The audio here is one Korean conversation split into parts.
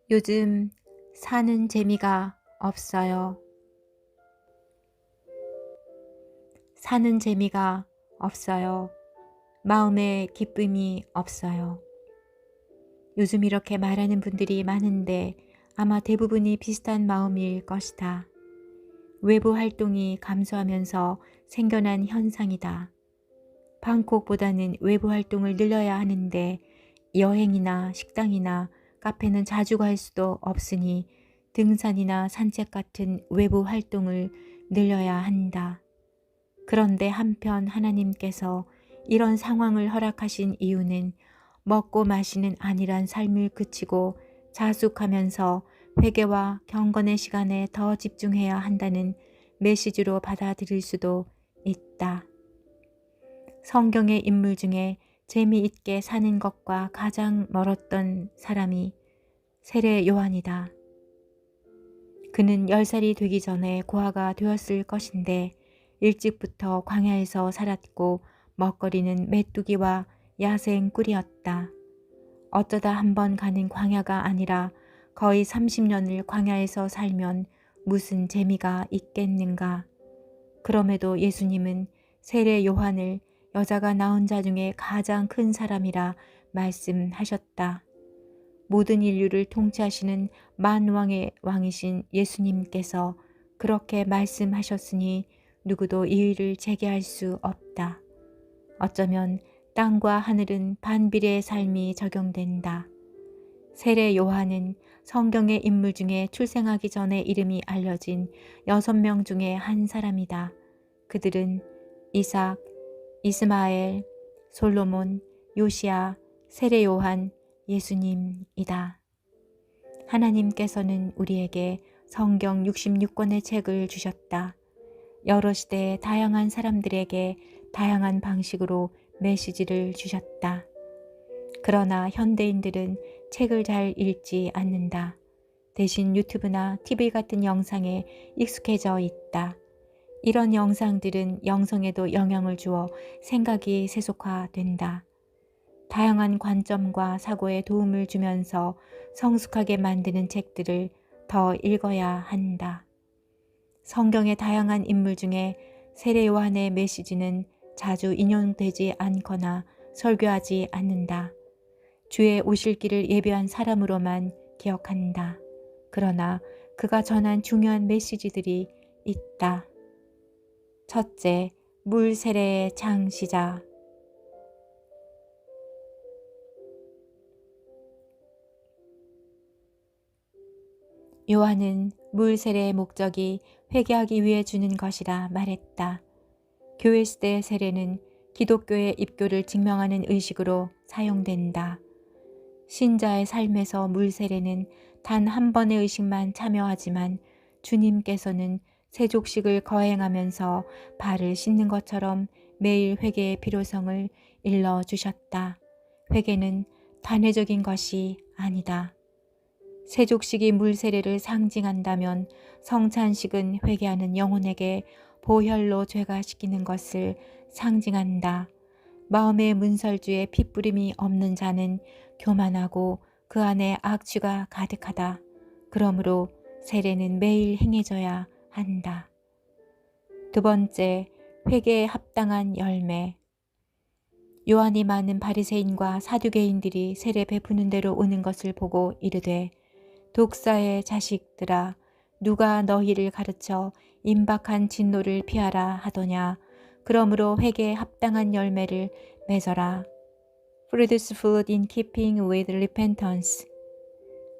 요즘 사는 재미가 없어요. 사는 재미가 없어요. 마음에 기쁨이 없어요. 요즘 이렇게 말하는 분들이 많은데 아마 대부분이 비슷한 마음일 것이다. 외부 활동이 감소하면서 생겨난 현상이다. 방콕보다는 외부 활동을 늘려야 하는데 여행이나 식당이나 카페는 자주 갈 수도 없으니 등산이나 산책 같은 외부 활동을 늘려야 한다. 그런데 한편 하나님께서 이런 상황을 허락하신 이유는 먹고 마시는 안일한 삶을 그치고 자숙하면서 회개와 경건의 시간에 더 집중해야 한다는 메시지로 받아들일 수도 있다. 성경의 인물 중에 재미있게 사는 것과 가장 멀었던 사람이 세례 요한이다. 그는 10살이 되기 전에 고아가 되었을 것인데 일찍부터 광야에서 살았고 먹거리는 메뚜기와 야생 꿀이었다. 어쩌다 한번 가는 광야가 아니라 거의 30년을 광야에서 살면 무슨 재미가 있겠는가. 그럼에도 예수님은 세례 요한을 여자가 낳은 자 중에 가장 큰 사람이라 말씀하셨다. 모든 인류를 통치하시는 만왕의 왕이신 예수님께서 그렇게 말씀하셨으니 누구도 이의를 제기할 수 없다. 어쩌면 땅과 하늘은 반비례의 삶이 적용된다. 세례 요한은 성경의 인물 중에 출생하기 전에 이름이 알려진 6명 중에 한 사람이다. 그들은 이삭, 이스마엘, 솔로몬, 요시야, 세례 요한, 예수님이다. 하나님께서는 우리에게 성경 66권의 책을 주셨다. 여러 시대의 다양한 사람들에게 다양한 방식으로 메시지를 주셨다. 그러나 현대인들은 책을 잘 읽지 않는다. 대신 유튜브나 TV 같은 영상에 익숙해져 있다. 이런 영상들은 영성에도 영향을 주어 생각이 세속화된다. 다양한 관점과 사고에 도움을 주면서 성숙하게 만드는 책들을 더 읽어야 한다. 성경의 다양한 인물 중에 세례 요한의 메시지는 자주 인용되지 않거나 설교하지 않는다. 주의 오실 길을 예비한 사람으로만 기억한다. 그러나 그가 전한 중요한 메시지들이 있다. 첫째, 물 세례의 창시자. 요한은 물 세례의 목적이 회개하기 위해 주는 것이라 말했다. 교회 시대의 세례는 기독교의 입교를 증명하는 의식으로 사용된다. 신자의 삶에서 물 세례는 단 한 번의 의식만 참여하지만 주님께서는 세족식을 거행하면서 발을 씻는 것처럼 매일 회개의 필요성을 일러주셨다. 회개는 단회적인 것이 아니다. 세족식이 물 세례를 상징한다면 성찬식은 회개하는 영혼에게 보혈로 죄가시키는 것을 상징한다. 마음의 문설주에 핏부림이 없는 자는 교만하고 그 안에 악취가 가득하다. 그러므로 세례는 매일 행해져야 한다. 두 번째, 회개에 합당한 열매. 요한이 많은 바리새인과 사두개인들이 세례 베푸는 대로 오는 것을 보고 이르되 독사의 자식들아, 누가 너희를 가르쳐 임박한 진노를 피하라 하더냐. 그러므로 회개에 합당한 열매를 맺어라. Fruits fruit in keeping with repentance.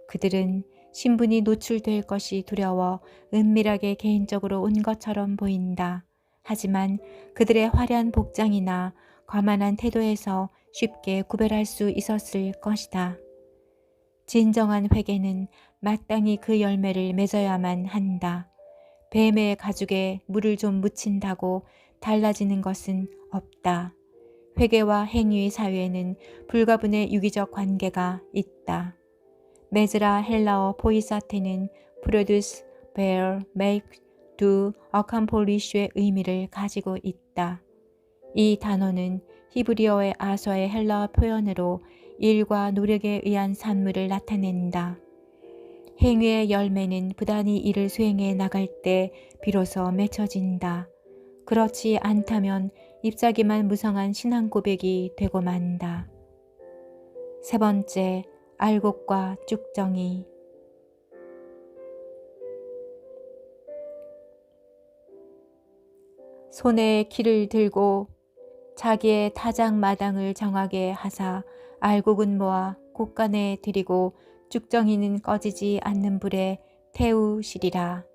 그들은 신분이 노출될 것이 두려워 은밀하게 개인적으로 온 것처럼 보인다. 하지만 그들의 화려한 복장이나 거만한 태도에서 쉽게 구별할 수 있었을 것이다. 진정한 회개는 마땅히 그 열매를 맺어야만 한다. 뱀의 가죽에 물을 좀 묻힌다고 달라지는 것은 없다. 회개와 행위 사이에는 불가분의 유기적 관계가 있다. 메즈라 헬라어 포이사테는 produce, bear, make, do, accomplish의 의미를 가지고 있다. 이 단어는 히브리어의 아서의 헬라어 표현으로 일과 노력에 의한 산물을 나타낸다. 행위의 열매는 부단히 이를 수행해 나갈 때 비로소 맺혀진다. 그렇지 않다면 잎사귀만 무성한 신앙 고백이 되고 만다. 세 번째, 알곡과 쭉정이. 손에 키를 들고 자기의 타작마당을 정하게 하사 알곡은 모아 곳간에 들이고 쭉정이는 꺼지지 않는 불에 태우시리라.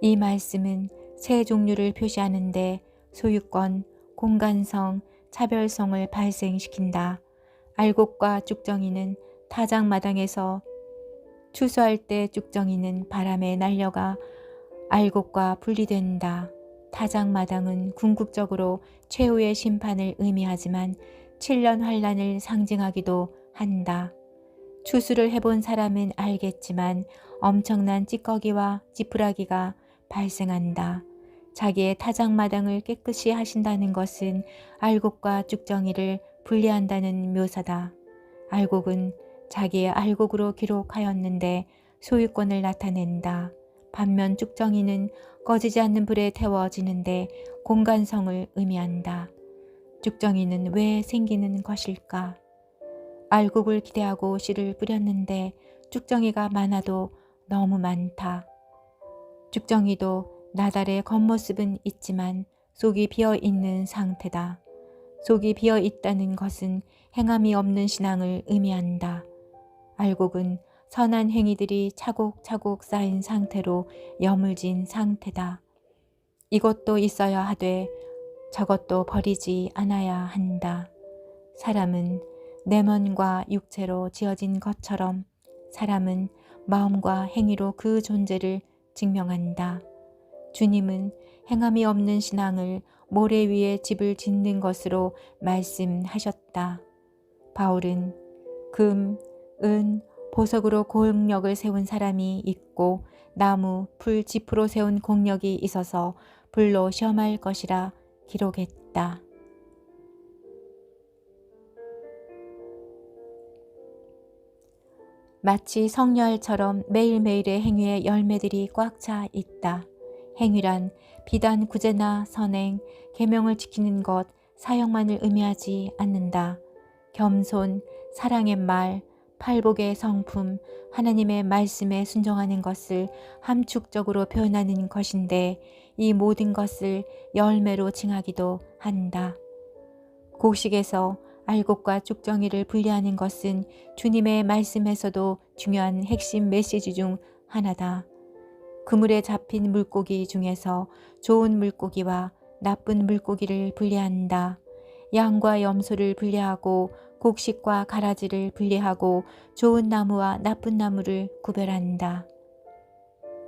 이 말씀은 세 종류를 표시하는데 소유권, 공간성, 차별성을 발생시킨다. 알곡과 쭉정이는 타작마당에서 추수할 때 쭉정이는 바람에 날려가 알곡과 분리된다. 타작마당은 궁극적으로 최후의 심판을 의미하지만 7년 환란을 상징하기도 한다. 추수를 해본 사람은 알겠지만 엄청난 찌꺼기와 지푸라기가 발생한다. 자기의 타작마당을 깨끗이 하신다는 것은 알곡과 쭉정이를 분리한다는 묘사다. 알곡은 자기의 알곡으로 기록하였는데 소유권을 나타낸다. 반면 쭉정이는 꺼지지 않는 불에 태워지는데 공간성을 의미한다. 쭉정이는 왜 생기는 것일까? 알곡을 기대하고 씨를 뿌렸는데 쭉정이가 많아도 너무 많다. 쭉정이도 나달의 겉모습은 있지만 속이 비어있는 상태다. 속이 비어있다는 것은 행함이 없는 신앙을 의미한다. 알곡은 선한 행위들이 차곡차곡 쌓인 상태로 여물진 상태다. 이것도 있어야 하되 저것도 버리지 않아야 한다. 사람은 내면과 육체로 지어진 것처럼 사람은 마음과 행위로 그 존재를 증명한다. 주님은 행함이 없는 신앙을 모래 위에 집을 짓는 것으로 말씀하셨다. 바울은 금, 은, 보석으로 공력을 세운 사람이 있고 나무, 풀, 지프로 세운 공력이 있어서 불로 시험할 것이라 기록했다. 마치 성열처럼 매일매일의 행위의 열매들이 꽉 차 있다. 행위란 비단 구제나 선행, 계명을 지키는 것, 사역만을 의미하지 않는다. 겸손, 사랑의 말, 팔복의 성품, 하나님의 말씀에 순종하는 것을 함축적으로 표현하는 것인데 이 모든 것을 열매로 칭하기도 한다. 곡식에서 알곡과 쭉정이를 분리하는 것은 주님의 말씀에서도 중요한 핵심 메시지 중 하나다. 그물에 잡힌 물고기 중에서 좋은 물고기와 나쁜 물고기를 분리한다. 양과 염소를 분리하고 곡식과 가라지를 분리하고 좋은 나무와 나쁜 나무를 구별한다.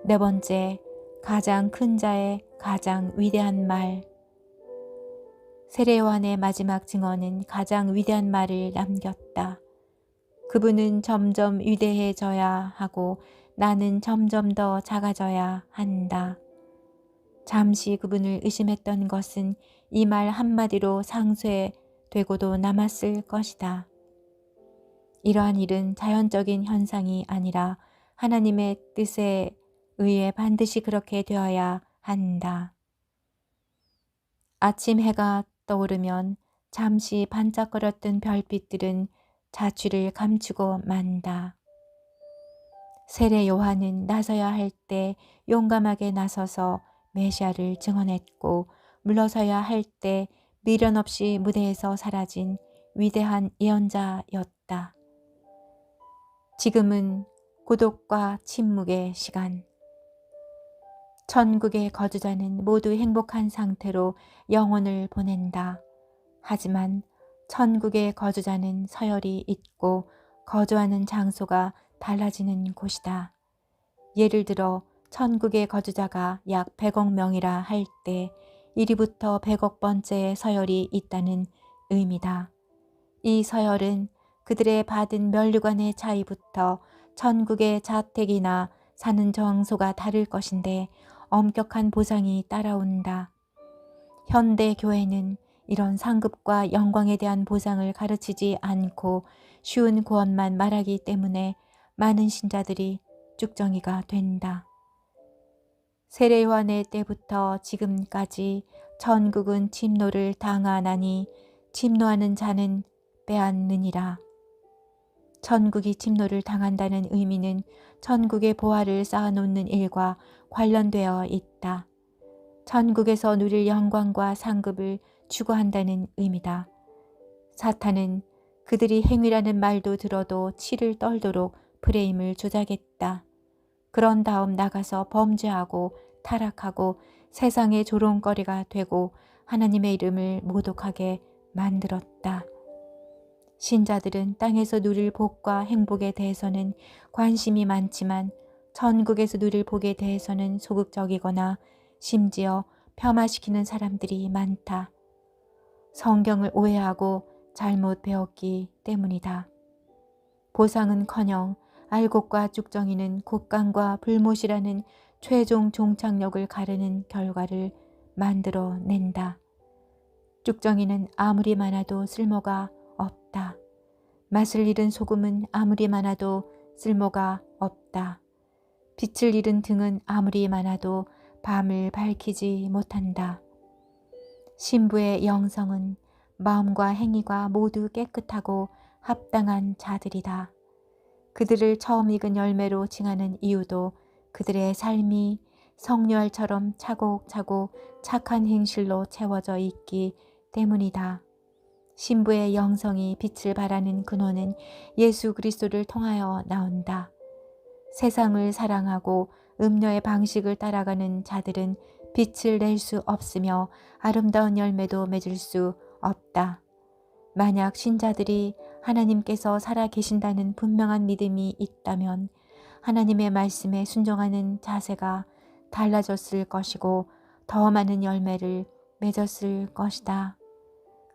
네 번째, 가장 큰 자의 가장 위대한 말. 세례 요한의 마지막 증언은 가장 위대한 말을 남겼다. 그분은 점점 위대해져야 하고 나는 점점 더 작아져야 한다. 잠시 그분을 의심했던 것은 이 말 한마디로 상쇄되고도 남았을 것이다. 이러한 일은 자연적인 현상이 아니라 하나님의 뜻에 의해 반드시 그렇게 되어야 한다. 아침 해가 떠오르면 잠시 반짝거렸던 별빛들은 자취를 감추고 만다. 세례 요한은 나서야 할 때 용감하게 나서서 메시아를 증언했고 물러서야 할 때 미련 없이 무대에서 사라진 위대한 예언자였다. 지금은 고독과 침묵의 시간. 천국의 거주자는 모두 행복한 상태로 영혼을 보낸다. 하지만 천국의 거주자는 서열이 있고 거주하는 장소가 달라지는 곳이다. 예를 들어 천국의 거주자가 약 100억 명이라 할 때 1위부터 100억 번째의 서열이 있다는 의미다. 이 서열은 그들의 받은 면류관의 차이부터 천국의 자택이나 사는 장소가 다를 것인데 엄격한 보상이 따라온다. 현대 교회는 이런 상급과 영광에 대한 보상을 가르치지 않고 쉬운 구원만 말하기 때문에 많은 신자들이 쭉정이가 된다. 세례요한의 때부터 지금까지 천국은 침노를 당하나니 침노하는 자는 빼앗느니라. 천국이 침노를 당한다는 의미는 천국의 보화를 쌓아놓는 일과 관련되어 있다. 천국에서 누릴 영광과 상급을 추구한다는 의미다. 사탄은 그들이 행위라는 말도 들어도 치를 떨도록 프레임을 조작했다. 그런 다음 나가서 범죄하고 타락하고 세상의 조롱거리가 되고 하나님의 이름을 모독하게 만들었다. 신자들은 땅에서 누릴 복과 행복에 대해서는 관심이 많지만 천국에서 누릴 복에 대해서는 소극적이거나 심지어 폄하시키는 사람들이 많다. 성경을 오해하고 잘못 배웠기 때문이다. 보상은커녕 알곡과 쭉정이는 곡간과 불못이라는 최종 종착역을 가르는 결과를 만들어낸다. 쭉정이는 아무리 많아도 쓸모가 없다. 맛을 잃은 소금은 아무리 많아도 쓸모가 없다. 빛을 잃은 등은 아무리 많아도 밤을 밝히지 못한다. 신부의 영성은 마음과 행위가 모두 깨끗하고 합당한 자들이다. 그들을 처음 익은 열매로 칭하는 이유도 그들의 삶이 성녀알처럼 차곡차곡 착한 행실로 채워져 있기 때문이다. 신부의 영성이 빛을 발하는 근원은 예수 그리스도를 통하여 나온다. 세상을 사랑하고 음녀의 방식을 따라가는 자들은 빛을 낼 수 없으며 아름다운 열매도 맺을 수 없다. 만약 신자들이 하나님께서 살아계신다는 분명한 믿음이 있다면 하나님의 말씀에 순종하는 자세가 달라졌을 것이고 더 많은 열매를 맺었을 것이다.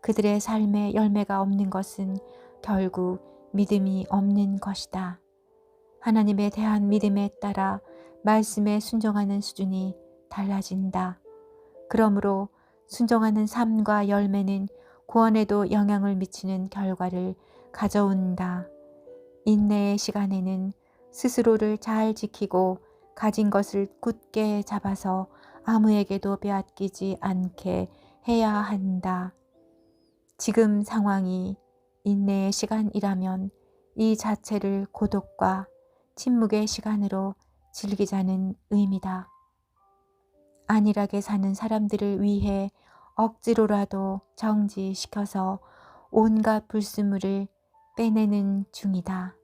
그들의 삶에 열매가 없는 것은 결국 믿음이 없는 것이다. 하나님에 대한 믿음에 따라 말씀에 순종하는 수준이 달라진다. 그러므로 순종하는 삶과 열매는 구원에도 영향을 미치는 결과를 가져온다. 인내의 시간에는 스스로를 잘 지키고 가진 것을 굳게 잡아서 아무에게도 빼앗기지 않게 해야 한다. 지금 상황이 인내의 시간이라면 이 자체를 고독과 침묵의 시간으로 즐기자는 의미다. 안일하게 사는 사람들을 위해 억지로라도 정지시켜서 온갖 불순물을 빼내는 중이다.